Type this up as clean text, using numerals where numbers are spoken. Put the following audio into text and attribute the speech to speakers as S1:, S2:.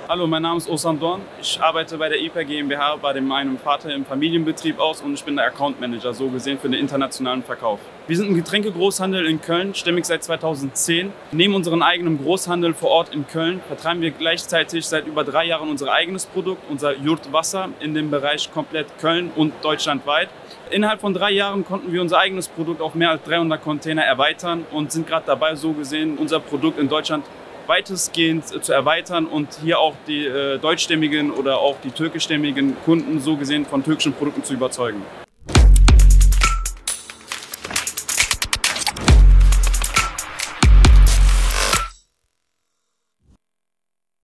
S1: Hallo, mein Name ist Ozan Dorn. Ich arbeite bei der IPA GmbH bei meinem Vater im Familienbetrieb aus und ich bin der Account Manager, so gesehen für den internationalen Verkauf. Wir sind ein Getränkegroßhandel in Köln, stämmig seit 2010. Neben unserem eigenen Großhandel vor Ort in Köln vertreiben wir gleichzeitig seit über 3 Jahren unser eigenes Produkt, unser Yurt Wasser, in dem Bereich komplett Köln und deutschlandweit. Innerhalb von 3 Jahren konnten wir unser eigenes Produkt auf mehr als 300 Container erweitern und sind gerade dabei, so gesehen, unser Produkt in Deutschland weitestgehend zu erweitern und hier auch die deutschstämmigen oder auch die türkischstämmigen Kunden so gesehen von türkischen Produkten zu überzeugen.